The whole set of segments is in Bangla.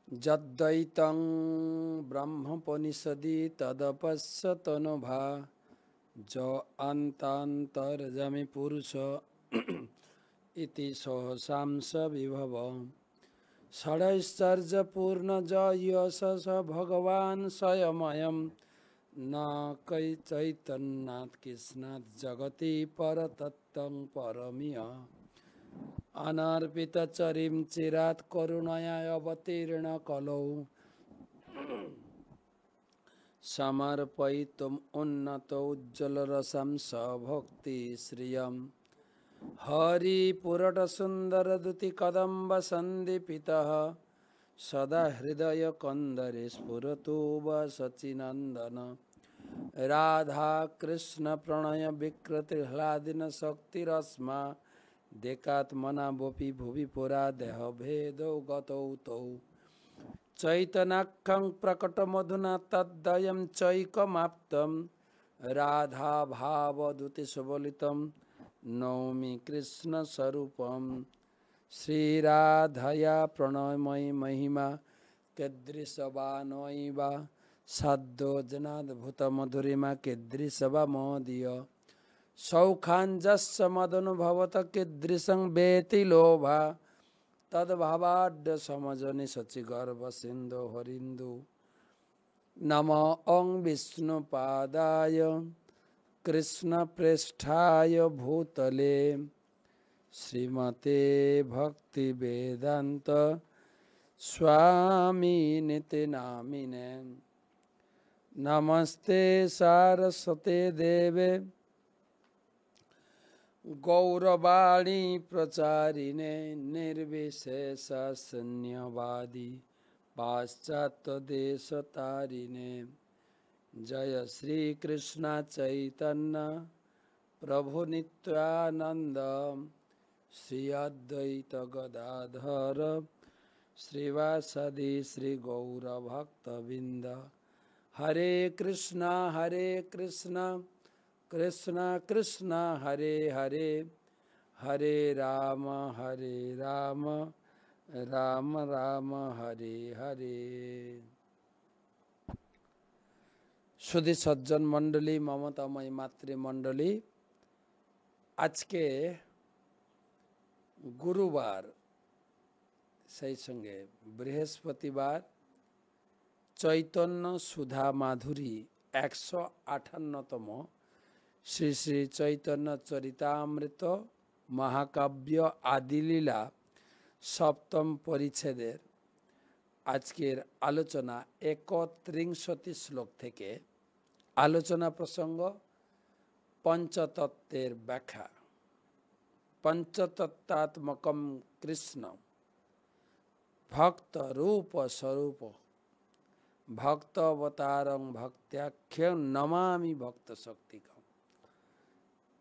যদ্বৈতং ব্রহ্মোপনিষদি তদপশ্যতনুভা য অন্তান্তর্যামী পুরুষ ইতি সহসাংস বিভব ষড়ৈশ্বর্যপূর্ণজয়শ ভগবান স্বয়ময়ম ন চৈতন্যাৎ কৃষ্ণাৎ জগতি পরতত্ত্বং পরমিয় অনর্পিতচরিম চিরাৎ করুণয়া অবতীর্ণ কলৌ সমর্পয়িতুম উন্নত উজ্জ্বলরসং ভক্তি শ্রিয়ম হরিপুরট সুন্দরদুতি কদম্ব সন্দীপিতঃ সদা হৃদয় কন্দরে স্ফুরতু সচিনন্দন রাধা কৃষ্ণ প্রণয় বিকৃতি হ্লাদিন শক্তিরস্মা দেকাত্মনা বপি ভুবি পুরা দেহ ভেদৌ গতৌ তৌ চৈতন্যাখ্যং প্রকটমধুনা তদ্বয়ং চৈকমাপ্তং রাধা ভাবদূতি সুবলিতং নৌমি কৃষ্ণ স্বরূপম শ্রীরাধয়া প্রণয়ময়ী মহিমা কীদৃশবা নৈবা সাধ্য জনাদ্ভুত মধুরিমা কীদৃশবা মোদীয় সৌখাঞ্জস্য মদনুভবত কীদৃশং বেতি লোভা তদ্ভাবাঢ্য সমজনি সচি গর্ভ সিন্ধু হরিন্দু নম ওং বিষ্ণুপাদায় কৃষ্ণপ্রেষ্ঠায় ভূতলে শ্রীমতে ভক্তিবেদান্ত স্বামিনিতে নামিনে নমস্তে সারস্বতে দেবে গৌরবাণী প্রচারিণে নির্বিশেষ শূন্যবাদী পাশ্চাত্য দেশতারিণে জয় শ্রী কৃষ্ণ চৈতন্য প্রভু নিত্যানন্দ শ্রী অদ্বৈত গদাধর শ্রীবাসাদি শ্রী গৌর ভক্তবৃন্দ হরে কৃষ্ণ কৃষ্ণ কৃষ্ণ হরে হরে হরে রাম রাম রাম হরে হরে। সুধী সজ্জন মণ্ডলী, মমতাময়ী মাতৃমণ্ডলী, আজকে গুরুবার, সেই সঙ্গে বৃহস্পতিবার, চৈতন্য সুধা মাধুরী 158তম শ্রী শ্রী চৈতন্য চরিতামৃত মহাকাব্য আদিলীলা সপ্তম পরিচ্ছেদের আজকের আলোচনা 31 শ্লোক থেকে। আলোচনা প্রসঙ্গ পঞ্চতত্ত্বের ব্যাখ্যা। পঞ্চতত্ত্বাত্মকম কৃষ্ণ ভক্ত রূপ স্বরূপ ভক্ত অবতারং ভক্ত্যাখ্যং নমামি ভক্ত শক্তিকম।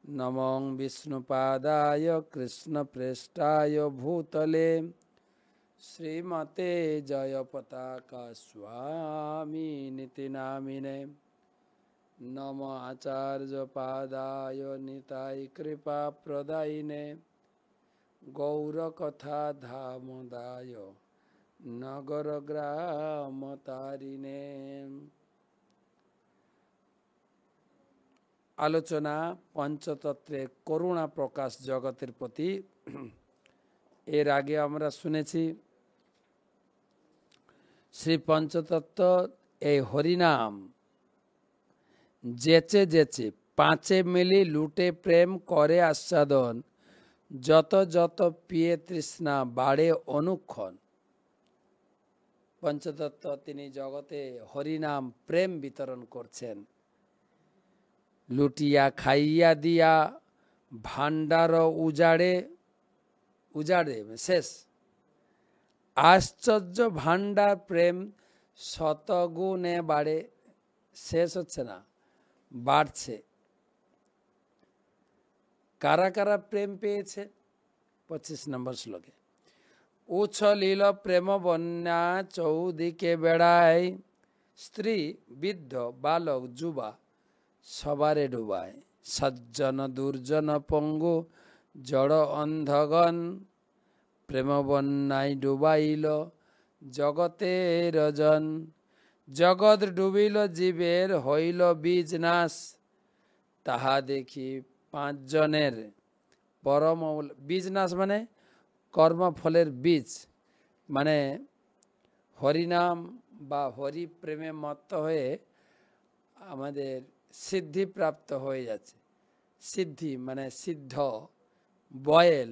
নমঃ বিষ্ণুপাদায় কৃষ্ণপ্রেষ্ঠায় ভূতলে শ্রীমতে জয়পতাকা স্বামিনিতি নামিনে নম আচার্যপাদায় নিতাই কৃপা প্রদায়িনে গৌরকথা ধামদায় নগর গ্রাম তারিণে। আলোচনা পঞ্চতত্ত্বের করুণা প্রকাশ জগতের প্রতি। এর আগে আমরা শুনেছি শ্রী পঞ্চতত্ত্ব এই হরিনাম যেচে যেচে পাঁচে মিলি লুটে প্রেম করে আস্বাদন, যত যত পিয়ে তৃষ্ণা বাড়ে অনুক্ষণ। পঞ্চতত্ত্ব তিনি জগতে হরিনাম প্রেম বিতরণ করছেন। লুটিয়া খাইয়া দিয়া ভাণ্ডার উজাড়ে শেষ। আশ্চর্য ভাণ্ডার প্রেম শতগুণে বাড়ে, শেষ হচ্ছে না, বাড়ছে। কারা কারা প্রেম পেয়েছে? 25 নম্বর শ্লোকে। উছলিল প্রেম বন্যা চৌদিকে বেড়ায়, স্ত্রী বৃদ্ধ বালক যুবা সবারে ডুবায়। সজ্জন দুর্জন পঙ্গু জড় অন্ধগণ প্রেম বন্যায় ডুবাইল জগতের জন। জগৎ ডুবিল জীবের হইল বীজ নাশ, তাহা দেখি পাঁচজনের পরম বীজ নাশ মানে কর্মফলের বীজ, মানে হরিনাম বা হরি প্রেমে মত্ত হয়ে আমাদের সিদ্ধি প্রাপ্ত হয়ে যাচ্ছে। সিদ্ধি মানে সিদ্ধ, বয়েল,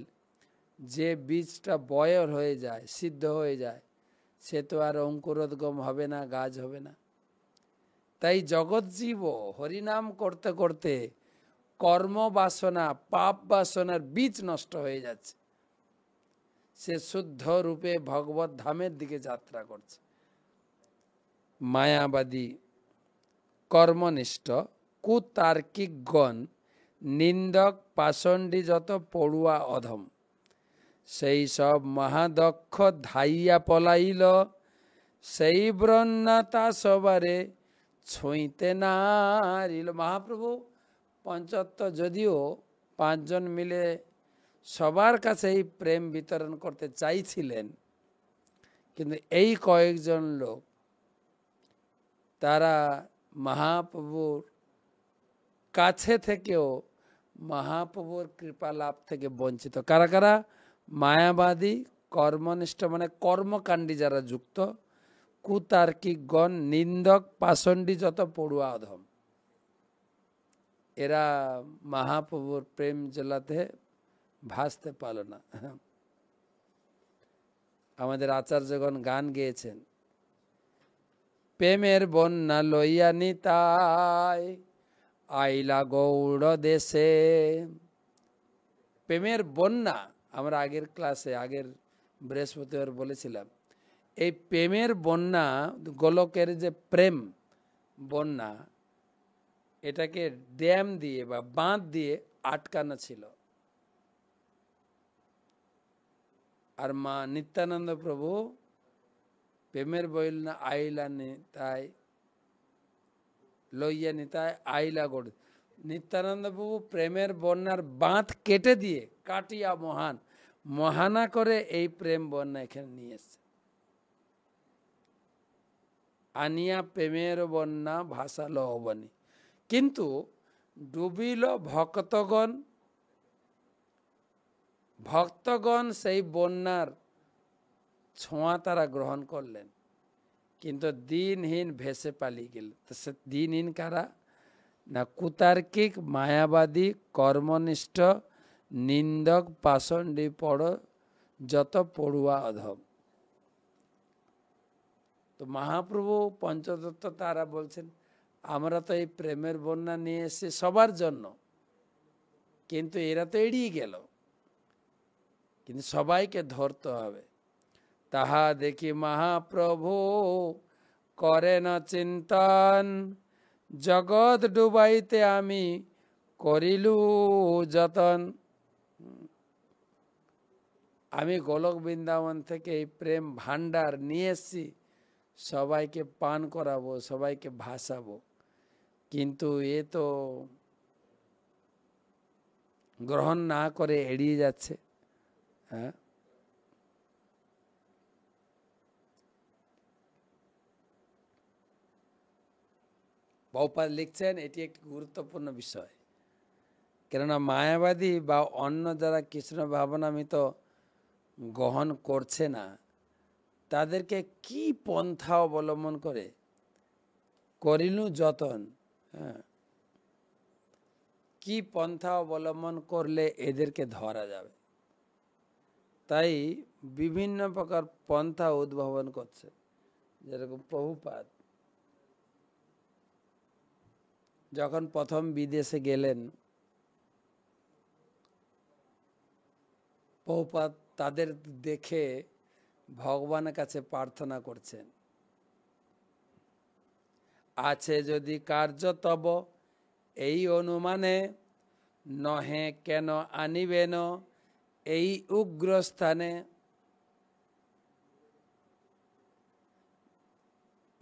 যে বীজটা বয়েল হয়ে যায়, সিদ্ধ হয়ে যায়, সে তো আর অঙ্কুরোদ্গম হবে না, গাছ হবে না। তাই জগৎ জীব হরিনাম করতে করতে কর্ম বাসনা, পাপ বাসনার বীজ নষ্ট হয়ে যাচ্ছে, সে শুদ্ধ রূপে ভগবত ধামের দিকে যাত্রা করছে। মায়াবাদী, কর্মনিষ্ঠ, কুতার্কিকগণ, নিন্দক, পাষণ্ডী, যত পড়ুয়া অধম, সেই সব মহাদক্ষ ধাইয়া পলাইল, সেই ব্রহ্মা তা সবারে ছুঁইতে নারিল। মহাপ্রভু পঞ্চত্ব যদিও পাঁচজন মিলে সবার কাছে এই প্রেম বিতরণ করতে চাইছিলেন, কিন্তু এই কয়েকজন লোক তারা মহাপ্রভুর কাছে থেকেও মহাপ্রভুর কৃপা লাভ থেকে বঞ্চিত। কারা কারা? মায়াবাদী, কর্মনিষ্ঠ মানে কর্মকাণ্ডী যারা যুক্ত, কুতার্কিকগণ, নিন্দক, পাষণ্ডী, যত পড়ুয়া অধম, এরা মহাপ্রভুর প্রেম জলাতে ভাসতে পারল না। আমাদের আচার্যগণ গান গেয়েছেন, প্রেমের বন্যা লইয়া নিতাই আইলা গৌড় দেশে। প্রেমের বন্যা, আমরা আগের ক্লাসে, আগের বৃহস্পতিবার বলেছিলাম, এই প্রেমের বন্যা, গোলকের যে প্রেম বন্যা, এটাকে ড্যাম দিয়ে বা বাঁধ দিয়ে আটকানো ছিল। আর মা নিত্যানন্দ প্রভু প্রেমের বন্যা আইলা নিতাই লইয়া নিতাই আইলা গড়। নিত্যানন্দ প্রভু প্রেমের বন্যার বাঁধ কেটে দিয়ে, কাটিয়া মহানা করে এই প্রেম বন্যা এখানে নিয়ে এসছে। আনিয়া প্রেমের বন্যা ভাসাল অবনী, কিন্তু ডুবিল ভক্তগণ। ভক্তগণ সেই বন্যার ছোঁয়া তারা গ্রহণ করলেন, কিন্তু দিনহীন ভেসে পালিয়ে গেল। সে দিনহীন কারা? না কুতার্কিক, মায়াবাদী, কর্মনিষ্ঠ, নিন্দক, পাষণ্ডী, যত পড়ুয়া অধম। তো মহাপ্রভু পঞ্চতত্ত্ব তারা বলছেন, আমরা তো এই প্রেমের বন্যা নিয়ে এসে সবার জন্য, কিন্তু এরা তো এড়িয়ে গেল, কিন্তু সবাইকে ধরতে হবে। তাহা দেখি মহাপ্রভু করেন চিন্তন, জগৎ ডুবাইতে আমি করিলু যতন। আমি গোলক বৃন্দাবন থেকে এই প্রেম ভান্ডার নিয়ে এসছি, সবাইকে পান করাবো, সবাইকে ভাসাবো, কিন্তু এ তো গ্রহণ না করে এড়িয়ে যাচ্ছে। হ্যাঁ, বহুপাদ লিখছেন এটি একটি গুরুত্বপূর্ণ বিষয়, কেননা মায়াবাদী বা অন্য যারা কৃষ্ণ ভাবনামিত গ্রহণ করছে না, তাদেরকে কি পন্থা অবলম্বন করে করিলু যতন, হ্যাঁ, কি পন্থা অবলম্বন করলে এদেরকে ধরা যাবে, তাই বিভিন্ন প্রকার পন্থা উদ্ভাবন করছে। যেরকম প্রভুপাদ যখন প্রথম বিদেশে গেলেন, প্রভুপাদ তাদের দেখে ভগবানের কাছে প্রার্থনা করছেন, আছে যদি কার্য তব এই অনুমানে, নহে কেন আনিবেন এই উগ্রস্থানে।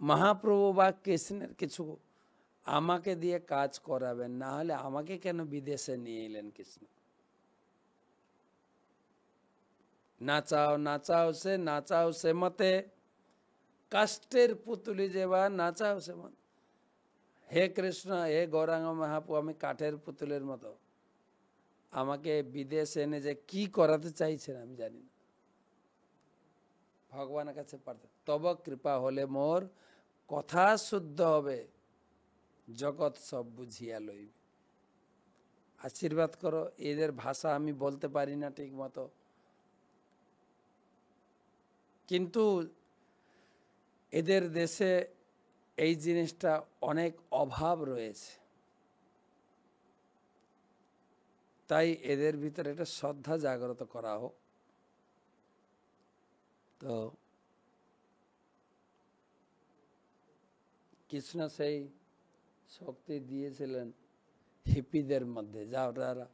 মহাপ্রভু বা কৃষ্ণের কিছু আমাকে দিয়ে কাজ করাবেন, না হলে আমাকে কেন বিদেশে নিয়ে এলেন কৃষ্ণ? নাচাও নাচাও সে মতে, কাষ্টের পুতুলি যেবা নাচাও সেমন। হে কৃষ্ণ, হে গৌরাঙ্গ মহাপ্রভু, আমি কাঠের পুতুলের মতো, আমাকে বিদেশে এনে যে কি করাতে চাইছেন আমি জানি না। ভগবানের কাছে প্রার্থনা, তব কৃপা হলে মোর কথা শুদ্ধ হবে, জগৎ সব বুঝিয়া লইবে। আশীর্বাদ করো। এদের ভাষা আমি বলতে পারি না ঠিক মতো, কিন্তু এদের দেশে এই জিনিসটা অনেক অভাব রয়েছে, তাই এদের ভিতরে একটা শ্রদ্ধা জাগ্রত করা হোক। তো কৃষ্ণ সেই শক্তি দিয়েছিলেন হিপিদের মধ্যে, যারা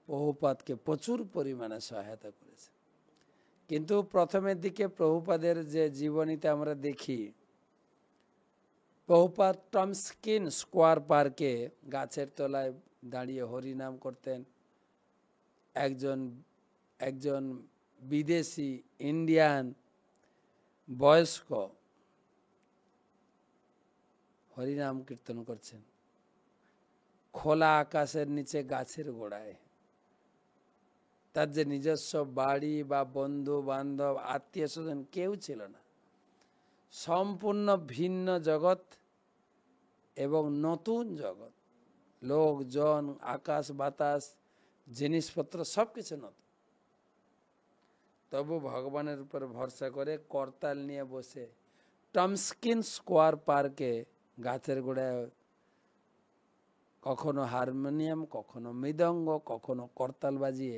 প্রভুপাদকে প্রচুর পরিমাণে সহায়তা করেছে। কিন্তু প্রথমের দিকে প্রভুপাদের যে জীবনীতে আমরা দেখি, প্রভুপাদ টমস্কিন স্কোয়ার পার্কে গাছের তলায় দাঁড়িয়ে হরিনাম করতেন। একজন বিদেশি ইন্ডিয়ান বয়স্ক হরিনাম কীর্তন করছেন খোলা আকাশের নিচে গাছের গোড়ায়। তার যে নিজস্ব বাড়ি বা বন্ধু বান্ধব আত্মীয় স্বজন কেউ ছিল না, সম্পূর্ণ ভিন্ন জগৎ এবং নতুন জগৎ, লোকজন, আকাশ বাতাস, জিনিসপত্র সব কিছু নতুন। তবু ভগবানের উপর ভরসা করে করতাল নিয়ে বসে টমস্কিন স্কোয়ার পার্কে গাছের গোড়ায় কখনো হারমোনিয়াম, কখনো মৃদঙ্গ, কখনো করতাল বাজিয়ে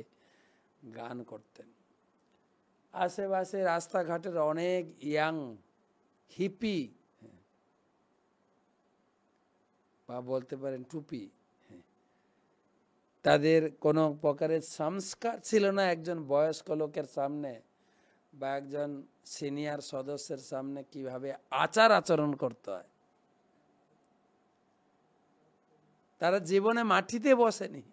গান করতেন। আশেপাশে রাস্তাঘাটের অনেক ইয়াং হিপি বা বলতে পারেন টুপি, তাদের কোনো প্রকারের সংস্কার ছিল না একজন বয়স্ক লোকের সামনে বা একজন সিনিয়র সদস্যের সামনে কিভাবে আচার আচরণ করতে হয়। তারা জীবনে মাটিতে বসেনি,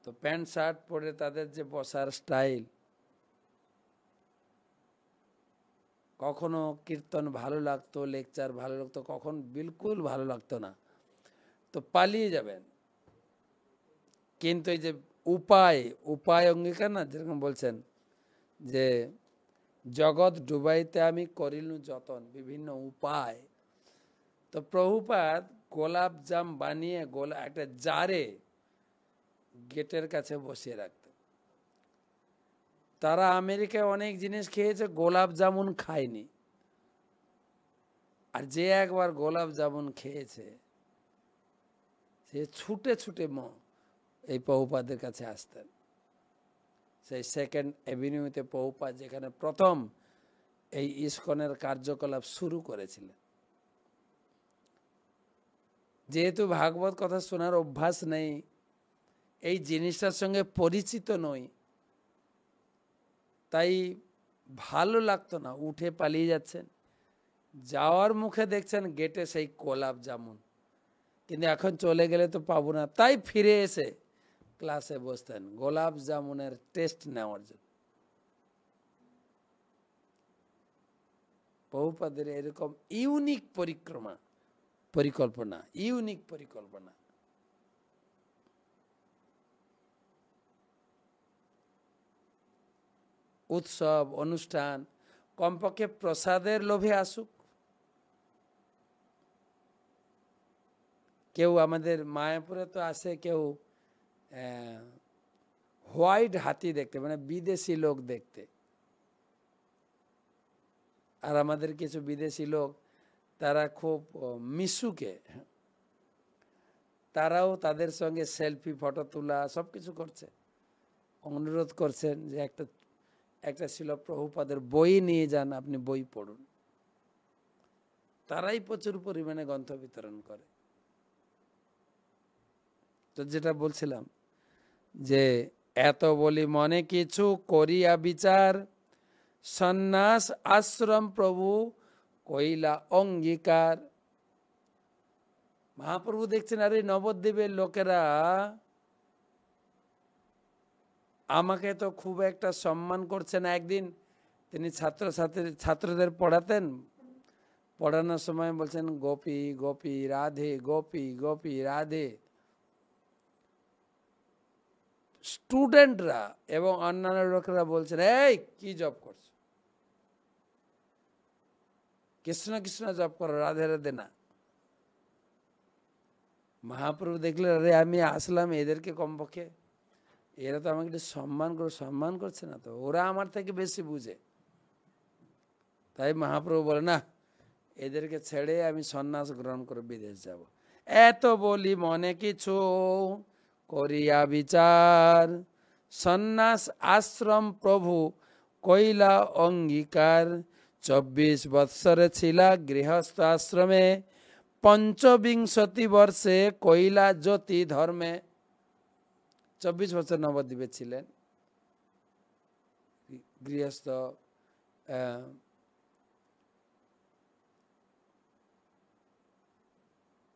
তো প্যান্ট শার্ট পরে তাদের যে বসার স্টাইল, কখনো কীর্তন ভালো লাগতো, লেকচার ভালো লাগতো, কখন বিলকুল ভালো লাগতো না, তো পালিয়ে যাবেন। কিন্তু এই যে উপায় অঙ্গীকার না, যেরকম বলছেন যে জগৎ ডুবাইতে আমি করিলু যতন, বিভিন্ন উপায়। তো প্রভুপাদ গোলাপ জাম বানিয়ে একটা জারে গেটের কাছে বসিয়ে রাখতেন। তারা আমেরিকায় অনেক জিনিস খেয়েছে, গোলাপ জামুন খায়নি। আর যে একবার গোলাপ জামুন খেয়েছে সে ছুটে ছুটে এই প্রভুপাদের কাছে আসতেন। সেই সেকেন্ড অ্যাভিনিউতে প্রভুপাদ যেখানে প্রথম এই ইস্কনের কার্যকলাপ শুরু করেছিলেন। যেহেতু ভাগবত কথা শোনার অভ্যাস নেই, এই জিনিসটার সঙ্গে পরিচিত নই, তাই ভালো লাগতো না, উঠে পালিয়ে যাচ্ছেন। যাওয়ার মুখে দেখছেন গেটে সেই গোলাপ জামুন, কিন্তু এখন চলে গেলে তো পাবো না, তাই ফিরে এসে ক্লাসে বসতেন গোলাপ জামুনের টেস্ট নেওয়ার জন্য। প্রভুপাদের এরকম ইউনিক পরিকল্পনা। উৎসব অনুষ্ঠান কমপক্ষে প্রসাদের লোভে আসুক। কেউ আমাদের মায়াপুরে তো আসে কেউ হোয়াইট হাতি দেখতে, মানে বিদেশি লোক দেখতে। আর আমাদের কিছু বিদেশি লোক তারা খুব মিশুকে, তারাও তাদের সঙ্গে সেলফি ফটো তোলা সব কিছু করছে। অনুরোধ করছেন যে একটা ছিল প্রভুপাদের বই নিয়ে যান, আপনি বই পড়ুন। তারাই প্রচুর পরিমাণে গ্রন্থ বিতরণ করে। তো যেটা বলছিলাম যে এত বলি মনে কিছু করিয়া বিচার, সন্ন্যাস আশ্রম প্রভু কইলা অঙ্গীকার। মহাপ্রভু দেখছেন আরে নবদ্বীপের লোকেরা আমাকে তো খুব একটা সম্মান করছে না। একদিন তিনি ছাত্রদের পড়াতেন। পড়ানোর সময় বলছেন গোপী গোপী রাধে, গোপী গোপী রাধে। স্টুডেন্টরা এবং অন্যান্য লোকেরা বলছেন, এই কি জপ করছো, কৃষ্ণ কৃষ্ণ জপ করো, রাধে রাধে না। মহাপ্রভু দেখলেন, আরে আমি আসলাম এদেরকে কমপক্ষে, এরা তো আমাকে একটু সম্মান করছে না, তো ওরা আমার থেকে বেশি বুঝে। তাই মহাপ্রভু বলে, না, এদেরকে ছেড়ে আমি সন্ন্যাস গ্রহণ করে বিদেশ যাব। এত বলি মনে কিছু করিয়া বিচার, সন্ন্যাস আশ্রম প্রভু কইলা অঙ্গীকার। 24 বৎসরে ছিলা গৃহস্থ আশ্রমে, 25 বর্ষে কইলা জ্যোতি ধর্মে। 24 বছর নবদ্বীপে ছিলেন গৃহস্থ।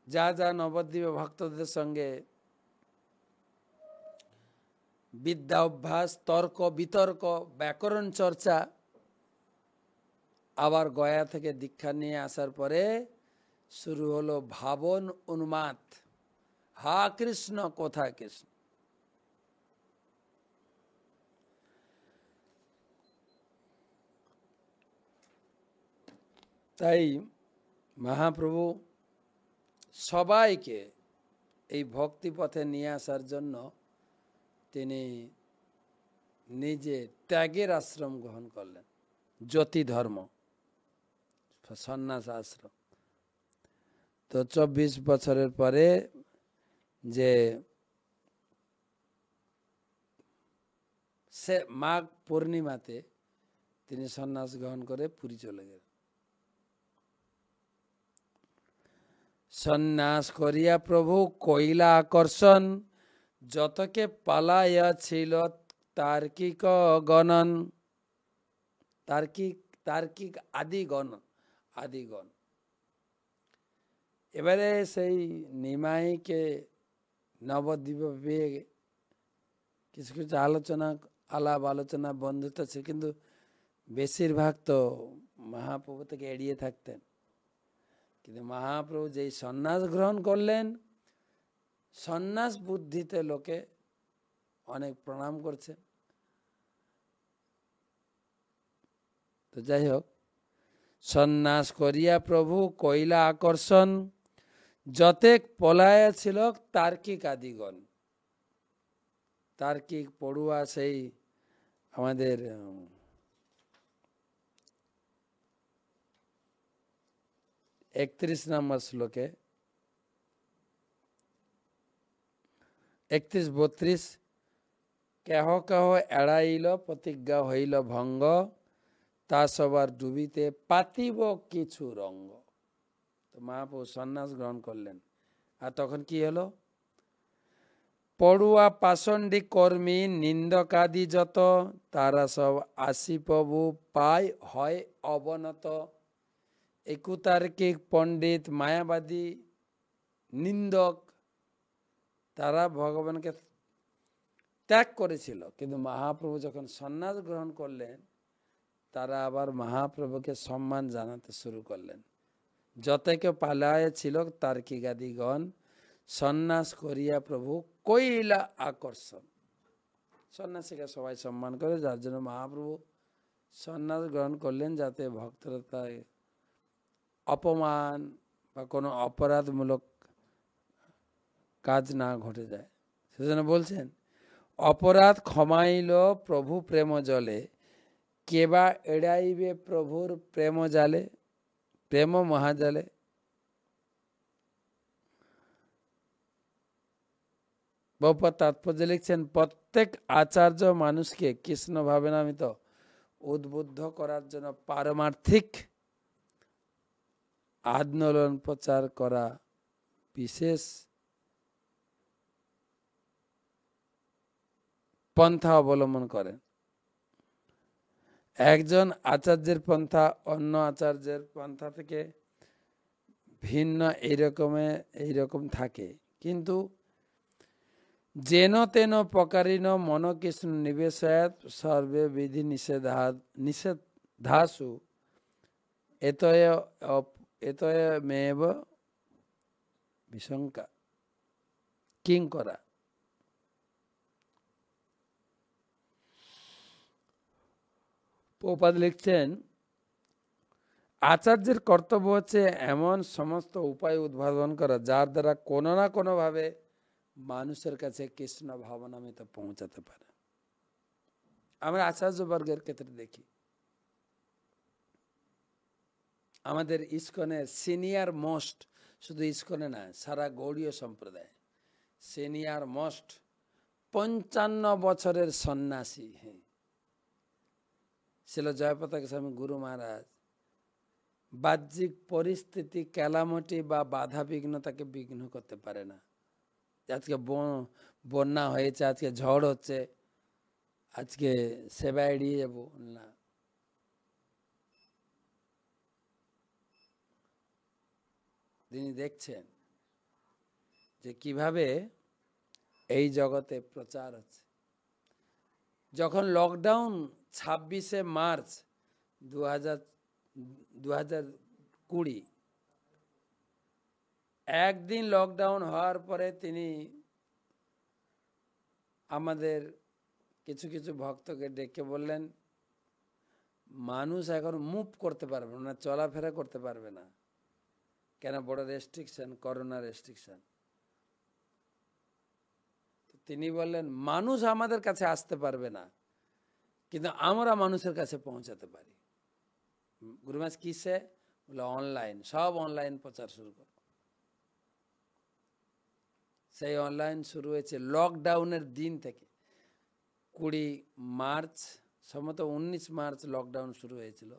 যা যা নবদ্বীপে ভক্তদের সঙ্গে বিদ্যা অভ্যাস, তর্ক বিতর্ক, ব্যাকরণ চর্চা। আবার গয়া থেকে দীক্ষা নিয়ে আসার পরে শুরু হলো ভাবন উন্মাদ, হা কৃষ্ণ কোথা কৃষ্ণ। তাই মহাপ্রভু সবাইকে এই ভক্তি পথে নিয়ে আসার জন্য তিনি নিজে ত্যাগের আশ্রম গ্রহণ করলেন, জ্যোতি ধর্ম, সন্ন্যাস আশ্রম। তো 24 বছরের পরে যে সে মাঘ পূর্ণিমাতে তিনি সন্ন্যাস গ্রহণ করে পুরী চলে গেলেন। সন্ন্যাস করিয়া প্রভু কইলা আকর্ষণ, যতকে পালাইয়া ছিল তার্কিক গণন। তার্কিক আদিগণ। এবারে সেই নিমাইকে নবদ্বীপে পেয়ে কিছু কিছু আলোচনা বন্ধুত্ব ছিল, কিন্তু বেশিরভাগ তো মহাপ্রভু থেকে এড়িয়ে থাকতেন। কিন্তু মহাপ্রভু যেই সন্ন্যাস গ্রহণ করলেন, সন্ন্যাস বুদ্ধিতে লোকে অনেক প্রণাম করছে। তো যাই হোক, সন্ন্যাস করিয়া প্রভু কইলা আকর্ষণ, যতেক পলায়া ছিল তার্কিক আদিগণ। তার্কিক পড়ুয়া সেই আমাদের 31 নম্বর শ্লোকে 31-32, কেহ কেহ এড়াইল প্রতিজ্ঞা হইল ভঙ্গ, তা সবার ডুবিতে পাতিব কিছু রঙ্গ। তো মহাপ্রভু সন্ন্যাস গ্রহণ করলেন। আর তখন কি হলো? পড়ুয়া পাষণ্ডী কর্মী নিন্দকাদি যত, তারা সব আসি প্রভু পায় হয় অবনত। এই কুতার্কিক পণ্ডিত, মায়াবাদী, নিন্দক, তারা ভগবানকে ত্যাগ করেছিল, কিন্তু মহাপ্রভু যখন সন্ন্যাস গ্রহণ করলেন, তারা আবার মহাপ্রভুকে সম্মান জানাতে শুরু করলেন। যতকে পালায় ছিল তার্কিকাদিগণ, সন্ন্যাস করিয়া প্রভু কইলা আকর্ষণ। সন্ন্যাসীকে সবাই সম্মান করে, যার জন্য মহাপ্রভু সন্ন্যাস গ্রহণ করলেন, যাতে ভক্তরা তাই অপমান বা কোনো অপরাধমূলক কাজ না ঘটে যায়। সেজন্য বলছেন, অপরাধ ক্ষমাইল প্রভু প্রেম জলে, কেবা এড়াইবে প্রভুর প্রেম জালে, প্রেম মহাজালে। বহুপদ তাৎপর্য লিখছেন, প্রত্যেক আচার্য মানুষকে কৃষ্ণ ভাবে নামিত উদ্বুদ্ধ করার জন্য পারমার্থিক আন্দোলন প্রচার করা বিশেষ পন্থা অবলম্বন করেন। একজন আচার্যের পন্থা অন্য আচার্যের পন্থা থেকে ভিন্ন এইরকম থাকে, কিন্তু যেন তেন প্রকারিণ মনকৃষ্ণ নিবেশয়াত সর্বে বিধি নিষেধ ধাসু এতয় এতয়মেব বিশঙ্কা কিং করা। প্রভুপাদ লিখছেন, আচার্যের কর্তব্য হচ্ছে এমন সমস্ত উপায় উদ্ভাবন করা যার দ্বারা কোনো না কোনো ভাবে মানুষের কাছে কৃষ্ণ ভাবনামৃত পৌঁছাতে পারে। আমরা আচার্য বর্গের ক্ষেত্রে দেখি, আমাদের ইস্কনের সিনিয়র মোস্ট, শুধু ইস্কনে না সারা গৌড়ীয় সম্প্রদায় সিনিয়র মোস্ট 55 বছরের সন্ন্যাসী ছিল জয়পতাকা স্বামী গুরু মহারাজ। বাহ্যিক পরিস্থিতি ক্যালামটি বা বাধা বিঘ্ন তাকে বিঘ্ন করতে পারে না। আজকে বন্যা হয়েছে, আজকে ঝড় হচ্ছে, আজকে সেবা এড়িয়ে যাব না। তিনি দেখছেন যে কিভাবে এই জগতে প্রচার হচ্ছে। যখন লকডাউন 26শে মার্চ 2020 একদিন লকডাউন হওয়ার পরে তিনি আমাদের কিছু কিছু ভক্তকে ডেকে বললেন, মানুষ এখন মুভ করতে পারবে না, চলাফেরা করতে পারবে না, কেন বড় রেস্ট্রিকশন, করোনা রেস্ট্রিকশন। তিনি বললেন, মানুষ আমাদের কাছে আসতে পারবে না, কিন্তু আমরা মানুষের কাছে পৌঁছাতে পারি। গুরুমাস কিসে বলে, অনলাইন, সব অনলাইন প্রচার শুরু করো। সেই অনলাইন শুরু হয়েছে লকডাউনের দিন থেকে। 20 মার্চ সম্ভবত 19 মার্চ লকডাউন শুরু হয়েছিল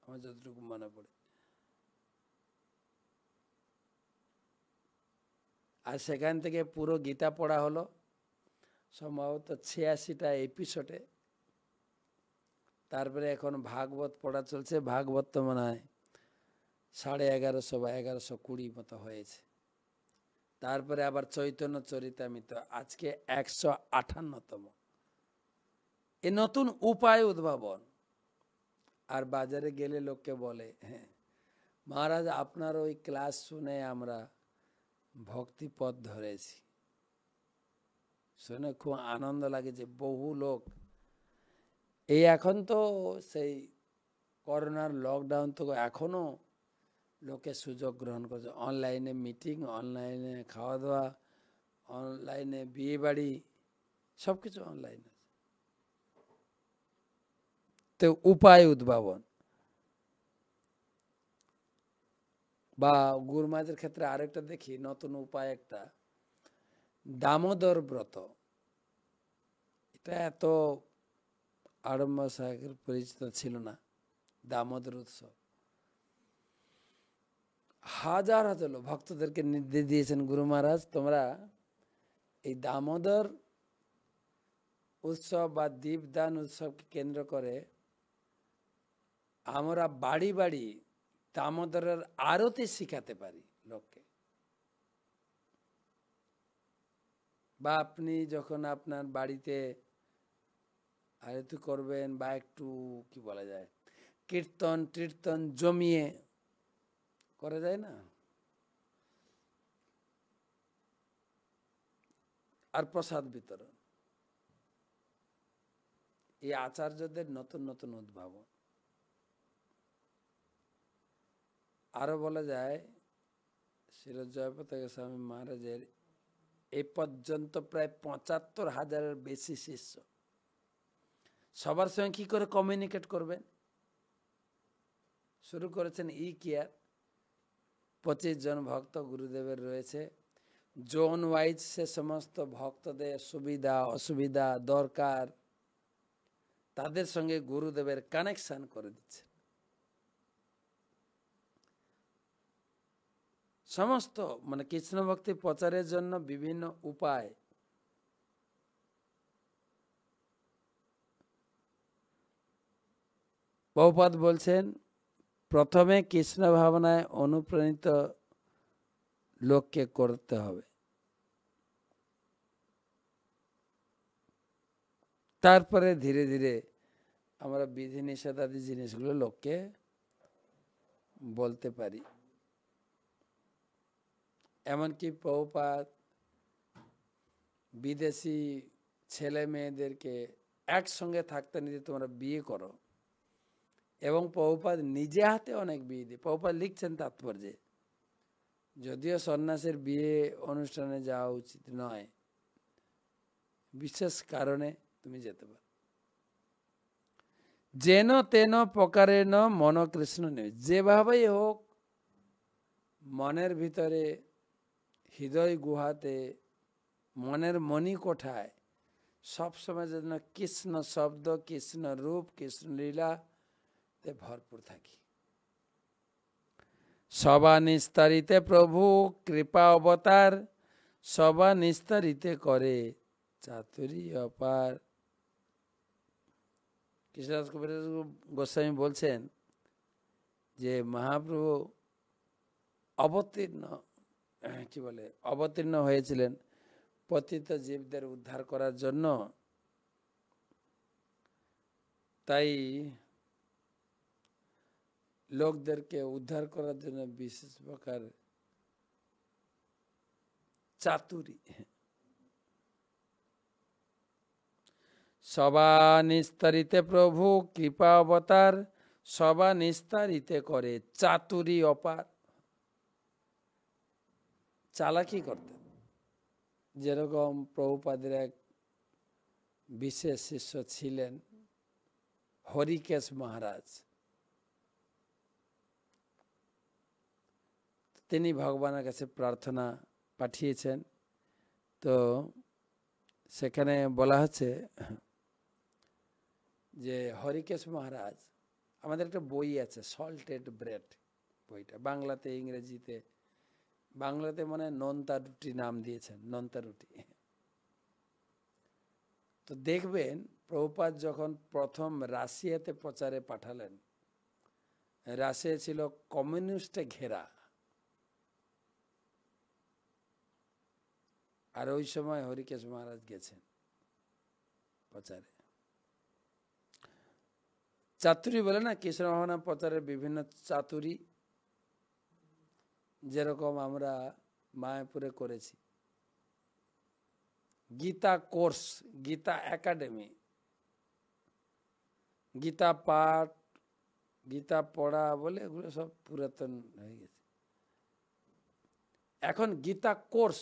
আমার যতটুকু মনে পড়ে। আর সেখান থেকে পুরো গীতা পড়া হলো সম্ভবত 86টা এপিসোডে। তারপরে এখন ভাগবত পড়া চলছে। ভাগবত তো মনে হয় 1150 বা 1120 মতো হয়েছে। তারপরে আবার চৈতন্য চরিতামৃত আজকে 158তম। এ নতুন উপায় উদ্ভাবন। আর বাজারে গেলে লোককে বলে, হ্যাঁ মহারাজ আপনার ওই ক্লাস শুনে আমরা ভক্তিপথ ধরেছি। শুনে খুব আনন্দ লাগে যে বহু লোক এই এখন তো সেই করোনার লকডাউন তো এখনো লোকে সুযোগ গ্রহণ করছে। অনলাইনে মিটিং, অনলাইনে খাওয়া দাওয়া, অনলাইনে বিয়ে বাড়ি, সবকিছু অনলাইনে। তো উপায় উদ্ভাবন বা গুরুমাজের ক্ষেত্রে আরেকটা দেখি নতুন উপায়, একটা দামোদর ব্রত। এটা এত আড়ম্বর সাহেবের পরিচিত ছিল না। দামোদর উৎসব হাজার হাজার ভক্তদেরকে নির্দেশ দিয়েছেন গুরু মহারাজ, তোমরা এই দামোদর উৎসব বা দীপদান উৎসবকে কেন্দ্র করে আমরা বাড়ি বাড়ি দামোদরের আরতি শিখাতে পারি লোককে। বা আপনি যখন আপনার বাড়িতে আরতি করবেন বা একটু কি বলা যায় কীর্তন টীর্তন জমিয়ে করা যায় না, আর প্রসাদ বিতরণ, এই আচার্যদের নতুন নতুন উদ্ভাবন। আরো বলা যায় শ্রী জয়পতাকা স্বামী মহারাজের এ পর্যন্ত প্রায় ৭৫,০০০-এর বেশি শিষ্য। সবার সঙ্গে কি করে কমিউনিকেট করবেন? শুরু করেছেন কেয়ার। 25 জন ভক্ত গুরুদেবের রয়েছে। জোন ওয়াইজ সে সমস্ত ভক্তদের সুবিধা অসুবিধা দরকার তাদের সঙ্গে গুরুদেবের কানেকশন করে দিচ্ছে। সমস্ত মানে কৃষ্ণ ভক্তি প্রচারের জন্য বিভিন্ন উপায়। প্রভুপাদ বলছেন, প্রথমে কৃষ্ণ ভাবনায় অনুপ্রাণিত লোককে করতে হবে, তারপরে ধীরে ধীরে আমরা বিধিনিষেধাদি জিনিসগুলো লোককে বলতে পারি। এমনকি প্রভুপাদ বিদেশি ছেলে মেয়েদেরকে একসঙ্গে থাকতে নিতে তোমরা বিয়ে করো, এবং প্রভুপাদ নিজে হাতে অনেক বিয়ে দিয়ে। প্রভুপাদ লিখছেন তাৎপর্যে, যদিও সন্ন্যাসের বিয়ে অনুষ্ঠানে যাওয়া উচিত নয়, বিশেষ কারণে তুমি যেতে পারো। যেন তেন প্রকারেণ মন কৃষ্ণ নেই, যেভাবেই হোক মনের ভিতরে, হৃদয় গুহাতে, মনের মণি কোঠায় সবসময় যেন কৃষ্ণ শব্দ, কৃষ্ণ রূপ, কৃষ্ণ লীলাতে ভরপুর থাকি। সবা নিস্তারিতে প্রভু কৃপা অবতার, সবা নিস্তারিতে করে চাতুরী অপার। কৃষ্ণদাস কবিরাজ গোস্বামী বলছেন যে মহাপ্রভু অবতীর্ণ হয়েছিলেন পতিত জীবদের উদ্ধার করার জন্য। তাই লোকদেরকে উদ্ধার করার জন্য বিশেষ প্রকার চাতুরী। সবা নিস্তারিতে প্রভু কৃপা অবতার, সবা নিস্তারিতে করে চাতুরী অপার। চালাকি করতেন। যেরকম প্রভুপাদের এক বিশেষ শিষ্য ছিলেন হরিকেশ মহারাজ। তিনি ভগবানের কাছে প্রার্থনা পাঠিয়েছেন। তো সেখানে বলা হচ্ছে যে হরিকেশ মহারাজ, আমাদের একটা বই আছে সল্টেড ব্রেড বইটা, বাংলাতে ইংরেজিতে, বাংলাতে মানে নোনতা রুটি নাম দিয়েছেন, নোনতা রুটি। তো দেখবেন প্রভুপাদ যখন প্রথম রাশিয়াতে প্রচারে পাঠালেন, রাশিয়া ছিল কমিউনিস্টে ঘেরা, আর ওই সময় হরিকেশ মহারাজ গেছেন প্রচারে। চাতুরী বলে না, কৃষ্ণ ভাবনা প্রচারের বিভিন্ন চাতুরী, যেরকম আমরা মায়াপুরে করেছি গীতা কোর্স, গীতা একাডেমি, গীতা পাঠ, গীতা পড়া বলে এগুলো সব পুরাতন হয়ে গেছে। এখন গীতা কোর্স,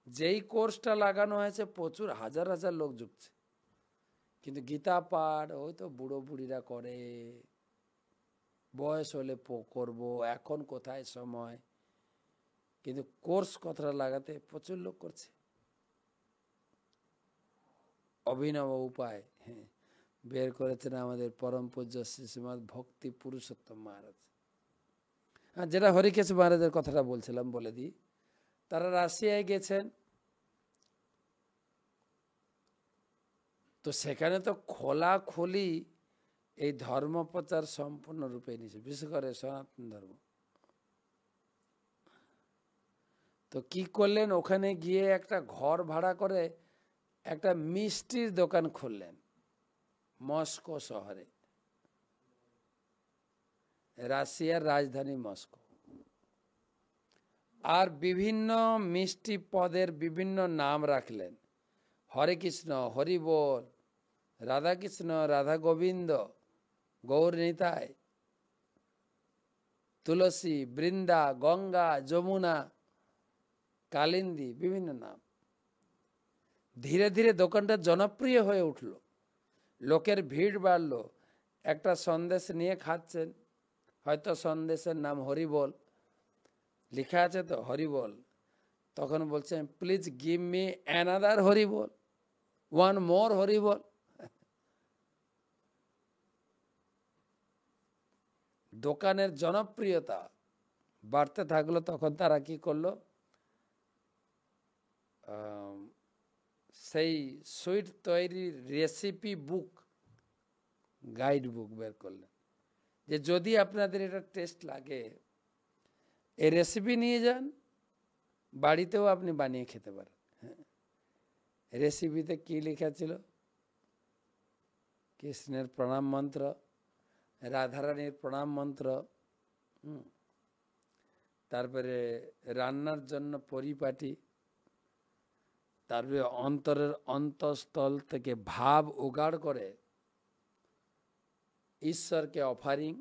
যেই কোর্সটা লাগানো হয়েছে প্রচুর হাজার হাজার লোক যুক্ত, কিন্তু গীতা পাঠ ওই তো বুড়ো বুড়িরা করে, বয়স হলে করব, এখন কোথায় সময়। কিন্তু কোর্স কথাটা লাগাতে প্রচুর লোক করছে। অভিনব উপায় বের করেছেন আমাদের পরম পূজ্য শ্রীমৎ ভক্তি পুরুষোত্তম মহারাজ। আর যেটা হরিকেশ মহারাজের কথাটা বলছিলাম বলে দিই, তারা রাশিয়ায় গেছেন। তো সেখানে তো খোলাখুলি এই ধর্ম প্রচার সম্পূর্ণরূপে নিয়েছে, বিশেষ করে সনাতন ধর্ম। তো কি করলেন, ওখানে গিয়ে একটা ঘর ভাড়া করে একটা মিষ্টির দোকান খুললেন মস্কো শহরে, রাশিয়ার রাজধানী মস্কো। আর বিভিন্ন মিষ্টি পদের বিভিন্ন নাম রাখলেন, হরে কৃষ্ণ, হরি বল, রাধা কৃষ্ণ, রাধা গোবিন্দ, গৌর নিতাই, তুলসী, বৃন্দা, গঙ্গা, যমুনা, কালিন্দী, বিভিন্ন নাম। ধীরে ধীরে দোকানটা জনপ্রিয় হয়ে উঠল, লোকের ভিড় বাড়ল। একটা সন্দেশ নিয়ে খাচ্ছেন, হয়তো সন্দেশের নাম হরিবল লেখা আছে, তো হরিবল। তখন বলছেন প্লিজ গিভ মি অ্যানাদার হরিবল, ওয়ান মোর হরিবল। দোকানের জনপ্রিয়তা বাড়তে থাকলো। তখন তারা কি করলো, সেই সুইট তৈরির রেসিপি বুক, গাইড বুক বের করলেন, যে যদি আপনাদের এটা টেস্ট লাগে এই রেসিপি নিয়ে যান, বাড়িতেও আপনি বানিয়ে খেতে পারেন। রেসিপিতে কি লেখা ছিল, কৃষ্ণের প্রণাম মন্ত্র, রাধারানীর প্রণাম মন্ত্র, তারপরে রান্নার জন্য পরিপাটি, তারপরে অন্তরের অন্তঃস্থল থেকে ভাব উগাড় করে ঈশ্বরকে অফারিং,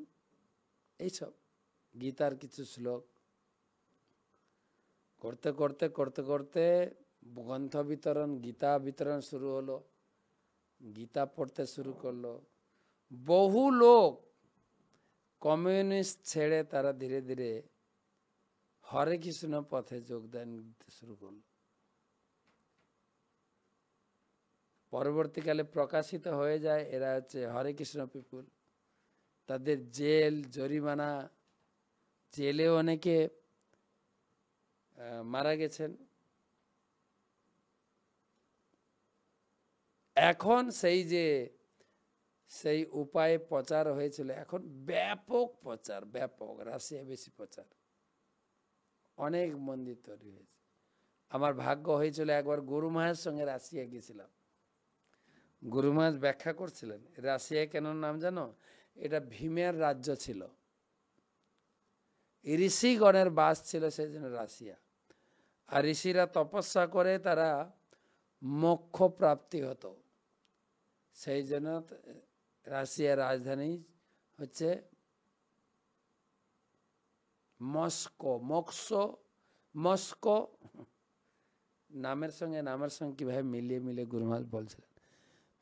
এইসব গীতার কিছু শ্লোক করতে করতে করতে করতে গ্রন্থ বিতরণ, গীতা বিতরণ শুরু হলো, গীতা পড়তে শুরু করলো। বহু লোক কমিউনিস্ট ছেড়ে তারা ধীরে ধীরে হরে কৃষ্ণ পথে যোগদান দিতে শুরু করলো। পরবর্তীকালে প্রকাশিত হয়ে যায় এরা হচ্ছে হরে কৃষ্ণ পিপুল। তাদের জেল, জরিমানা, জেলে অনেকে মারা গেছেন। এখন সেই উপায়ে প্রচার হয়েছিল, এখন ব্যাপক প্রচার, ব্যাপক, রাশিয়া বেশি প্রচার, অনেক মন্দির তৈরি হয়েছে। আমার ভাগ্য হয়েছিল একবার গুরু মহারাজের সঙ্গে রাশিয়া গেছিলাম। গুরু মহারাজ ব্যাখ্যা করছিলেন রাশিয়া কেন নাম জানো? এটা ভীমের রাজ্য ছিল, ঋষিগণের বাস ছিল, সেই জন্য রাশিয়া। আর ঋষিরা তপস্যা করে তারা মোক্ষ প্রাপ্তি হতো, সেই জন্য রাশিয়ার রাজধানী হচ্ছে মস্কো। মস্কো নামের সঙ্গে কিভাবে মিলিয়ে গুরু মহারাজ বলছিলেন,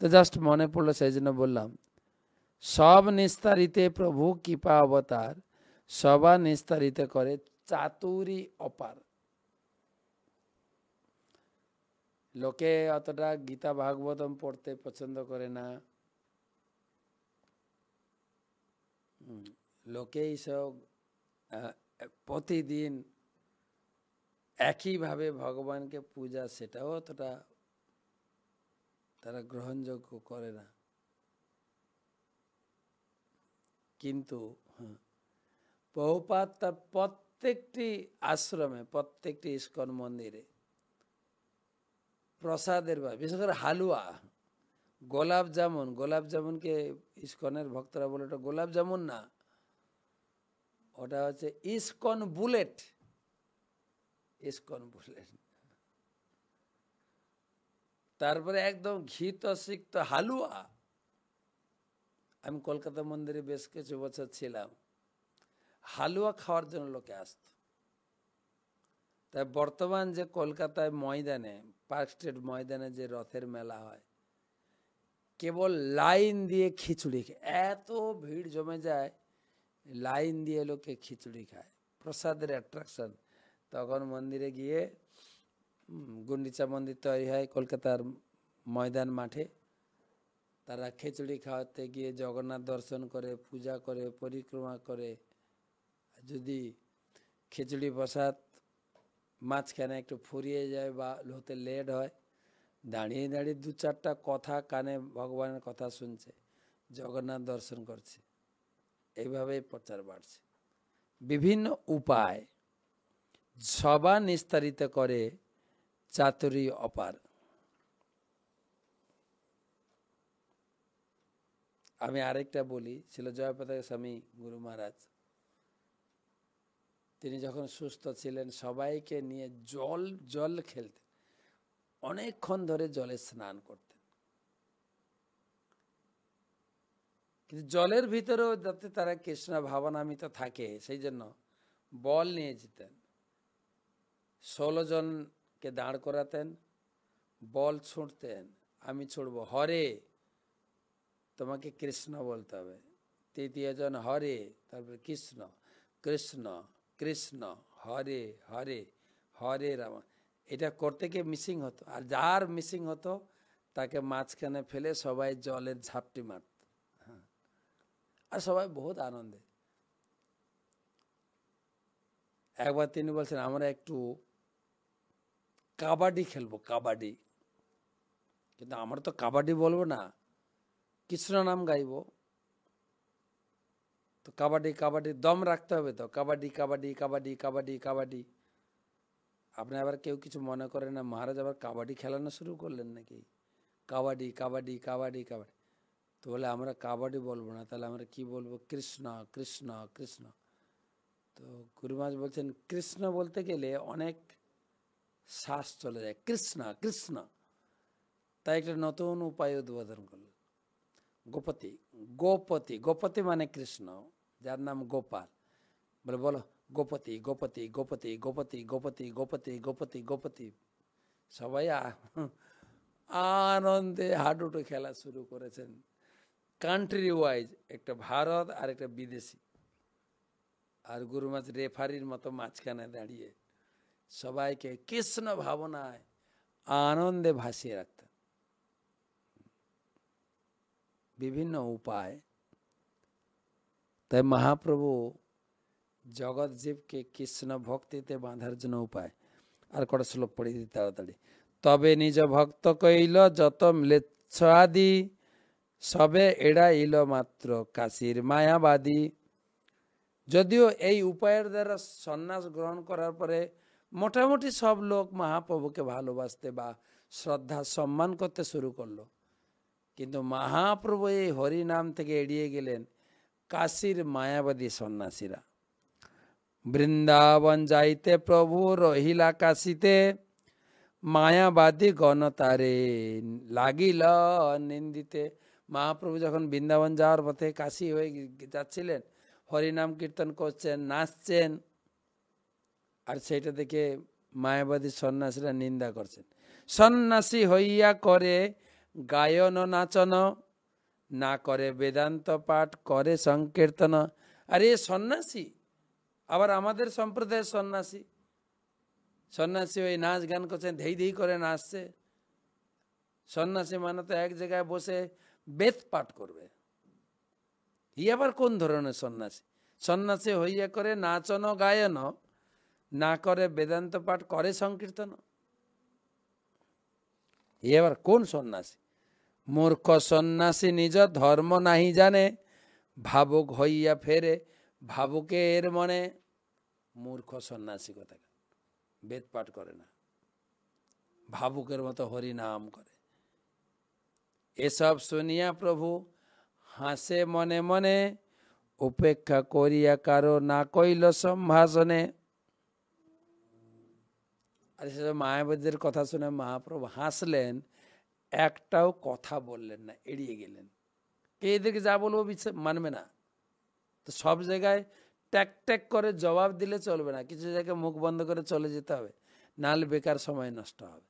তো জাস্ট মনে পড়লো, সেই জন্য বললাম। সব নিস্তারিতে প্রভু কৃপা অবতার, সবা নিস্তারিত করে চাতুরী অপার। লোকে অতটা গীতা ভাগবতম পড়তে পছন্দ করে না, লোকে এইসব প্রতিদিন একইভাবে ভগবানকে পূজা, সেটাও অতটা তারা গ্রহণযোগ্য করে না। কিন্তু প্রভুপাদ তার প্রত্যেকটি আশ্রমে, প্রত্যেকটি ইস্কন মন্দিরে প্রসাদের, বিশেষ করে হালুয়া, গোলাপ জামুনকে ইস্কনের ভক্তরা বলে ওটা গোলাপ জামুন না, ওটা হচ্ছে ইস্কন বুলেট। তারপরে একদম ঘিত সিক্ত হালুয়া। আমি কলকাতা মন্দিরে বেশ কিছু বছর ছিলাম, হালুয়া খাওয়ার জন্য লোকে আসত। তাই বর্তমান যে কলকাতায় ময়দানে, পার্ক স্ট্রিট ময়দানে যে রথের মেলা হয়, কেবল লাইন দিয়ে খিচুড়ি, এত ভিড় জমে যায়, লাইন দিয়ে লোকে খিচুড়ি খায়, প্রসাদের অ্যাট্রাকশন। তখন মন্দিরে গিয়ে, গুন্ডিচা মন্দির তৈরি হয় কলকাতার ময়দান মাঠে, তারা খিচুড়ি খাওয়াতে গিয়ে জগন্নাথ দর্শন করে, পূজা করে, পরিক্রমা করে। যদি খিচুড়ি প্রসাদ মাঝখানে একটু ফুরিয়ে যায় বা হতে লেট হয়, দাঁড়িয়ে দাঁড়িয়ে দু চারটা কথা কানে ভগবানের কথা শুনছে, জগন্নাথ দর্শন করছে। এইভাবেই প্রচার বাড়ছে। বিভিন্ন উপায় সবা নিস্তারিত করে চাতুরী অপার। আমি আরেকটা বলি, ছিল জয়প্রতাপ স্বামী গুরু মহারাজ। তিনি যখন সুস্থ ছিলেন, সবাইকে নিয়ে জল খেলতেন, অনেকক্ষণ ধরে জলে স্নান করতেন। কিন্তু জলের ভিতরেও যাতে তারা কৃষ্ণ ভাবনামিত থাকে, সেই জন্য বল নিয়ে যেতেন। 16 জনকে দাঁড় করাতেন, বল ছুঁড়তেন, আমি ছুড়ব, হরে, তোমাকে কৃষ্ণ বলতে হবে। 3য় জন হরে, তারপরে কৃষ্ণ, কৃষ্ণ কৃষ্ণ, হরে হরে, হরে রাম। এটা করতে গিয়ে মিসিং হতো, আর যার মিসিং হতো তাকে মাঝখানে ফেলে সবাই জলের ঝাপটি মারত। আর সবাই বহুত আনন্দে। একবার তিনি বলছেন, আমরা একটু কাবাডি খেলবো, কাবাডি। কিন্তু আমরা তো কাবাডি বলবো না, কৃষ্ণ নাম গাইব। তো কাবাডি দম রাখতে হবে, তো কাবাডি কাবাডি কাবাডি কাবাডি কাবাডি। আপনি আবার কেউ কিছু মনে করেন না, মহারাজ আবার কাবাডি খেলানো শুরু করলেন নাকি? কাবাডি কাবাডি কাবাডি কাবাডি। তো বলে আমরা কাবাডি বলবো না, তাহলে আমরা কি বলবো? কৃষ্ণ কৃষ্ণ কৃষ্ণ। তো গুরু মহারাজ বলছেন কৃষ্ণ বলতে গেলে অনেক শ্বাস চলে যায়, কৃষ্ণ কৃষ্ণ। তাই একটা নতুন উপায় উদ্বোধন করল, গোপতি। গোপতি, গোপতি মানে কৃষ্ণ, যার নাম গোপাল। বলে বলো গোপতি গোপতি গোপতি গোপতি গোপতি গোপতি গোপতি গোপতি। সবাই আনন্দে হাডুডু খেলা শুরু করেছেন, কান্ট্রি ওয়াইজ, একটা ভারত আর একটা বিদেশি। আর গুরু মহারাজ রেফারির মতো মাঝখানে দাঁড়িয়ে সবাইকে কৃষ্ণ ভাবনায় আনন্দে ভাসিয়ে রাখতেন। বিভিন্ন উপায়। তাই মহাপ্রভু জগৎ জীবকে কৃষ্ণ ভক্তিতে বাঁধার জন্য উপায়। আর কটা শ্লোক পড়ে দিই তাড়াতাড়ি। তবে নিজ ভক্ত কইল যত ম্লেচ্ছ আদি, সবে এড়াইল মাত্র কাশীর মায়াবাদী। যদিও এই উপায়ের দ্বারা সন্ন্যাস গ্রহণ করার পরে মোটামুটি সব লোক মহাপ্রভুকে ভালোবাসতে বা শ্রদ্ধা সম্মান করতে শুরু করলো, কিন্তু মহাপ্রভু এই হরি নাম থেকে এড়িয়ে গেলেন কাশীর মায়াবাদী সন্ন্যাসীরা। বৃন্দাবন যাইতে প্রভু রহিলা কাশীতে, মায়াবাদী গণতারে লাগিল নিন্দিতে। মহাপ্রভু যখন বৃন্দাবন যাওয়ার পথে কাশী হয়ে যাচ্ছিলেন, হরিনাম কীর্তন করছেন, নাচছেন, আর সেটা দেখে মায়াবাদী সন্ন্যাসীরা নিন্দা করছেন। সন্ন্যাসী হইয়া করে গায়ন নাচন, না করে বেদান্ত পাঠ, করে সংকীর্তন। আর এ সন্ন্যাসী, আবার আমাদের সম্প্রদায়ের সন্ন্যাসী। সন্ন্যাসী ওই নাচ গান করছেন, ধেই ধেই করে নাচছে। সন্ন্যাসী মানে তো এক জায়গায় বসে বেদ পাঠ করবে। ই আবার কোন ধরনের সন্ন্যাসী? সন্ন্যাসী হইয়া করে নাচন গায়ন, না করে বেদান্ত পাঠ, করে সংকীর্তন। ই আবার কোন সন্ন্যাসী? মূর্খ সন্ন্যাসী নিজ ধর্ম নাহি জানে, ভাবুক হইয়া ফেরে ভাবুকের মনে। মূর্খ সন্ন্যাসী কথা, বেদ পাঠ করে না, ভাবুকের মতো হরি নাম করে। এসব শুনিয়া প্রভু হাসে মনে মনে, উপেক্ষা করিয়া কারো না কইল সম্ভাষণে। আর সেসব মায়াবাদীদের কথা শুনে মহাপ্রভু হাসলেন, একটাও কথা বললেন না, এড়িয়ে গেলেন। এদেরকে যা বলবো মানবে না, তো সব জায়গায় ট্যাক ট্যাক করে জবাব দিলে চলবে না, কিছু জায়গায় মুখ বন্ধ করে চলে যেতে হবে, নাহলে বেকার সময় নষ্ট হবে।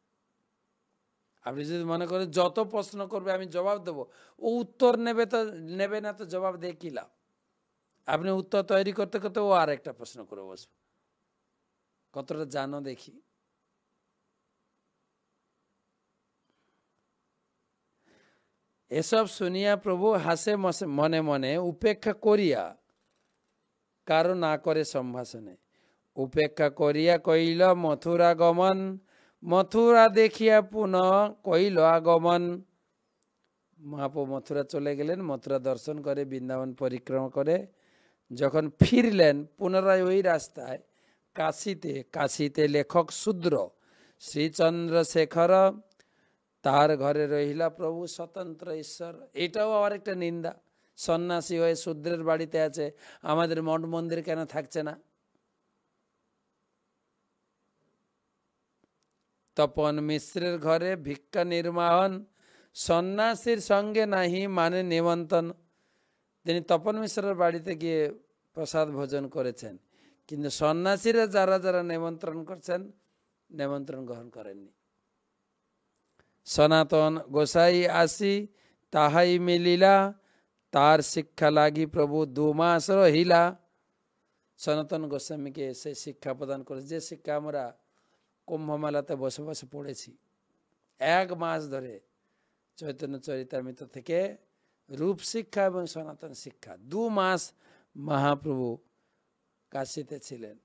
আপনি যদি মনে করেন যত প্রশ্ন করবে আমি জবাব দেবো, ও উত্তর নেবে না, তো জবাব দিয়ে কি লাভ? আপনি উত্তর তৈরি করতে করতে ও আর একটা প্রশ্ন করে বসবে। কতটা জানো দেখি। এসব শুনিয়া প্রভু হাসে মনে মনে, উপেক্ষা করিয়া কারো না করে সম্ভাষণে। উপেক্ষা করিয়া কইল মথুরা গমন, মথুরা দেখিয়া পুনঃ কইল আগমন। মহাপ্রভু মথুরা চলে গেলেন, মথুরা দর্শন করে বৃন্দাবন পরিক্রমা করে যখন ফিরলেন পুনরায় ওই রাস্তায় কাশীতে, কাশীতে লেখক শূদ্র শ্রীচন্দ্রশেখর, তার ঘরে রহিলা প্রভু স্বতন্ত্র ঈশ্বর। এটাও আবার একটা নিন্দা, সন্ন্যাসী হয়ে শূদ্রের বাড়িতে আছে, আমাদের মঠ মন্দির কেন থাকছে না? তপন মিশ্রের ঘরে ভিক্ষা নির্মাহন, সন্ন্যাসীর সঙ্গে নাহি মানে নিমন্ত্রণ। তিনি তপন মিশ্রের বাড়িতে গিয়ে প্রসাদ ভোজন করেছেন, কিন্তু সন্ন্যাসীরা যারা যারা নিমন্ত্রণ করছেন, নিমন্ত্রণ গ্রহণ করেননি। সনাতন গোসাই আসি তাহাই মিলিলা, তার শিক্ষা লাগি প্রভু 2 মাস রহিলা। সনাতন গোস্বামীকে সে শিক্ষা প্রদান করে, যে শিক্ষা আমরা কুম্ভমেলাতে বসে বসে পড়েছি 1 মাস ধরে, চৈতন্য চরিতামৃত থেকে রূপ শিক্ষা এবং সনাতন শিক্ষা 2 মাস মহাপ্রভু কাশীতে ছিলেন।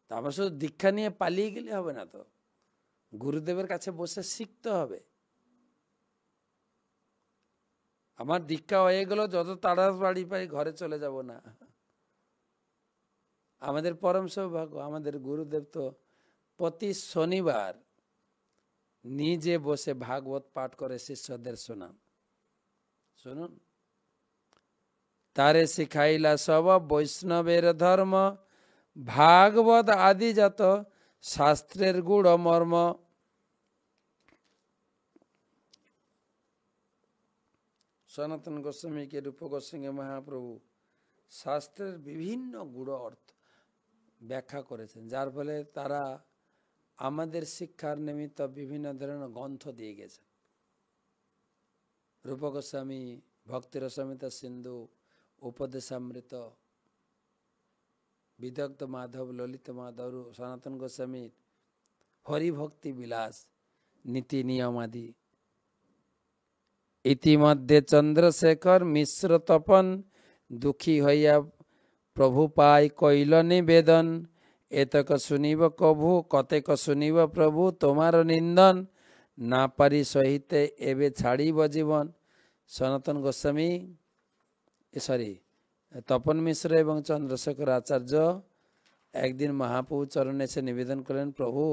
তা আমরা শুধু দীক্ষা নিয়ে পালিয়ে গেলে হবে না, তো গুরুদেবের কাছে বসে শিখতে হবে। আমার দীক্ষা হয়ে গেল, যত তাড়াতাড়ি পাই ঘরে চলে যাব না। আমাদের পরম সৌভাগ্য, আমাদের গুরুদেব তো প্রতি শনিবার নিজে বসে ভাগবত পাঠ করে শিষ্যদের শোনান। শুনুন, তারে শিখাইলা সব বৈষ্ণবের ধর্ম, ভাগবত আদি যত শাস্ত্রের গুড় মর্ম। সনাতন গোস্বামীকে রূপ গোস্বামী মহাপ্রভু শাস্ত্রের বিভিন্ন গুড় অর্থ ব্যাখ্যা করেছেন, যার ফলে তারা আমাদের শিক্ষার নিমিত্ত বিভিন্ন ধরনের গ্রন্থ দিয়ে গেছেন। রূপ গোস্বামী ভক্তিরসামিতা সিন্ধু, উপদেশামৃত, বিদগ্ধ মাধব, ললিত মাধব, সনাতন গোস্বামীর হরিভক্তি বিলাস, নীতি নিয়মাদি। ইতিমধ্যে চন্দ্রশেখর মিশ্র তপন, দুঃখী হইয়া প্রভু পাই কইল নিবেদন। এতক শুনিব কভু, কতেক শুনিব প্রভু তোমার নিন্দন, না পারি সহিতে এবে ছাড়িব জীবন। সনাতন গোস্বামী তপন মিশ্র এবং চন্দ্রশেখর আচার্য একদিন মহাপ্রভু চরণে এসে নিবেদন করলেন, প্রভু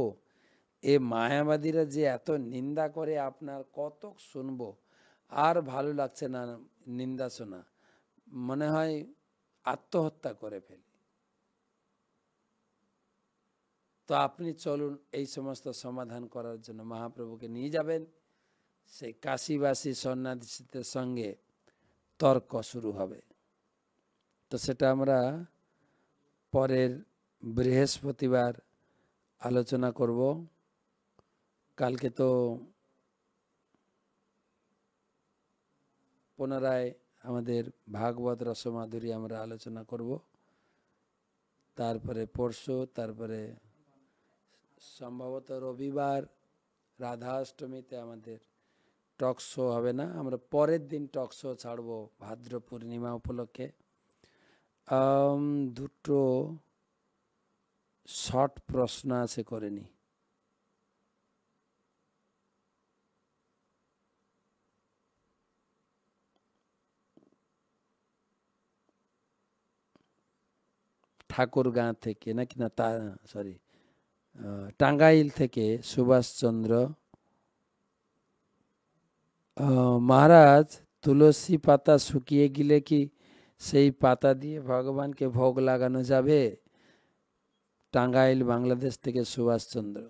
এ মায়াবাদীরা যে এত নিন্দা করে আপনার কত শুনবো, আর ভালো লাগছে না নিন্দা শোনা, মনে হয় আত্মহত্যা করে ফেলি। তো আপনি চলুন এই সমস্ত সমাধান করার জন্য মহাপ্রভুকে নিয়ে যাবেন। সেই কাশীবাসী সন্ন্যাসীদের সঙ্গে তর্ক শুরু হবে। তো সেটা আমরা পরের বৃহস্পতিবার আলোচনা করব। কালকে তো পুনরায় আমাদের ভাগবত রসমাধুরী আমরা আলোচনা করব। তারপরে পরশু, তারপরে সম্ভবত রবিবার রাধাষ্টমীতে আমাদের টক শো হবে না, আমরা পরের দিন টক শো ছাড়ব ভাদ্র পূর্ণিমা উপলক্ষে। দুটো শর্ট প্রশ্ন আছে, করে নি। ঠাকুরগাঁ থেকে নাকি না, টাঙ্গাইল থেকে সুভাষচন্দ্র, মহারাজ তুলসী পাতা শুকিয়ে গেলে কি সেই পাতা দিয়ে ভগবানকে ভোগ লাগানো যাবে? টাঙ্গাইল বাংলাদেশ থেকে সুভাষচন্দ্র।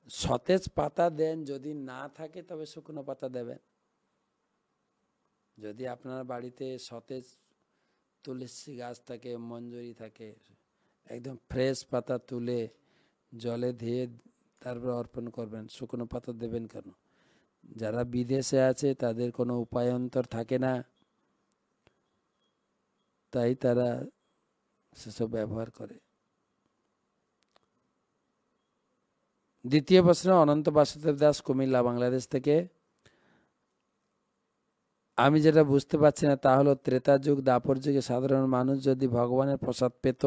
সতেজ পাতা দেন, যদি না থাকে তবে শুকনো পাতা দেবেন। যদি আপনার বাড়িতে সতেজ তুলসী গাছ থাকে, মঞ্জুরি থাকে, একদম ফ্রেশ পাতা তুলে জলে ধুয়ে তারপর অর্পণ করবেন, শুকনো পাতা দেবেন কেন? যারা বিদেশে আছে তাদের কোনো উপায়ন্তর থাকে না, তাই তারা সেসব ব্যবহার করে। দ্বিতীয় প্রশ্ন, অনন্ত বাসুদেব দাস, কুমিল্লা বাংলাদেশ থেকে। আমি যেটা বুঝতে পারছি না তা হলো, ত্রেতা যুগ দ্বাপর যুগে সাধারণ মানুষ যদি ভগবানের প্রসাদ পেত,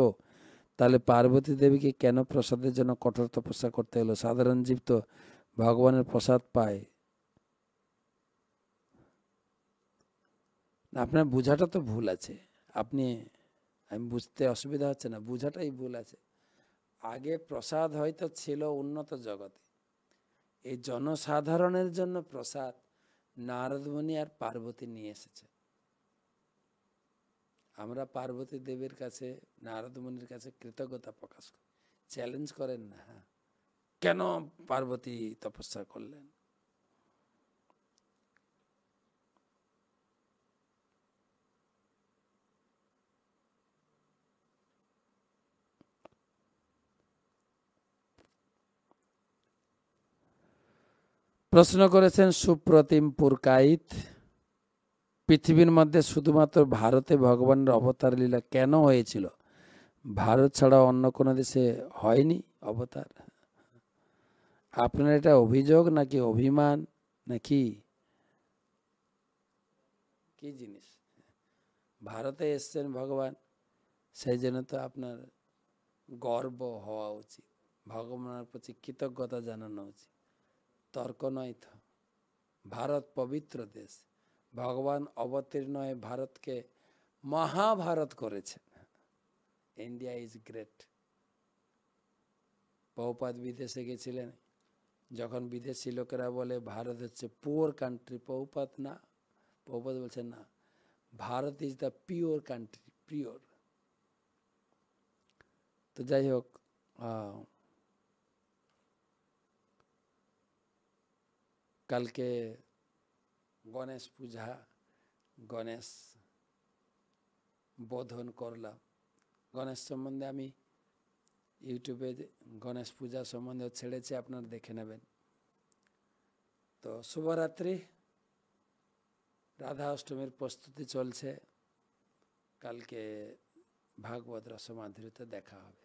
তাহলে পার্বতী দেবীকে কেন প্রসাদের জন্য কঠোর তপস্যা করতে হলো? সাধারণ জীব তো ভগবানের প্রসাদ পায়। আপনার বোঝাটা তো ভুল আছে। আমি বুঝতে অসুবিধা হচ্ছে না, বোঝাটাই ভুল আছে। আগে প্রসাদ হয়তো ছিল উন্নত জগতে, এই জনসাধারণের জন্য প্রসাদ নারদমুনি আর পার্বতী নিয়ে এসেছে। আমরা পার্বতী দেবীর কাছে, নারদমুনির কাছে কৃতজ্ঞতা প্রকাশ করি। চ্যালেঞ্জ করেন না, হ্যাঁ, কেন পার্বতী তপস্যা করলেন? প্রশ্ন করেছেন সুপ্রতিম পুরকাইত, পৃথিবীর মধ্যে শুধুমাত্র ভারতে ভগবানের অবতার লীলা কেন হয়েছিল? ভারত ছাড়া অন্য কোনো দেশে হয়নি অবতার? আপনার এটা অভিযোগ নাকি অভিমান নাকি কি জিনিস? ভারতে এসছেন ভগবান, সেই জন্য তো আপনার গর্ব হওয়া উচিত, ভগবানের প্রতি কৃতজ্ঞতা জানানো উচিত, তর্ক নয় তো। ভারত পবিত্র দেশ, ভগবান অবতীর্ণ হয়ে ভারতকে মহাভারত করেছেন। India is great. প্রভুপাদ বিদেশে গেছিলেন, যখন বিদেশি লোকেরা বলে ভারত হচ্ছে পুয়ার কান্ট্রি, প্রভুপাদ না, প্রভুপাদ বলছেন না, Bharat is the pure country, pure. তো যাই হোক, কালকে গণেশ পূজা, গণেশ বোধন করলাম। গণেশ সম্বন্ধে আমি ইউটিউবে গণেশ পূজা সম্বন্ধে ছেড়েছে, আপনারা দেখে নেবেন। তো শুভরাত্রি। রাধা অষ্টমীর প্রস্তুতি চলছে, কালকে ভাগবত রসমাধুরীতে দেখা হবে।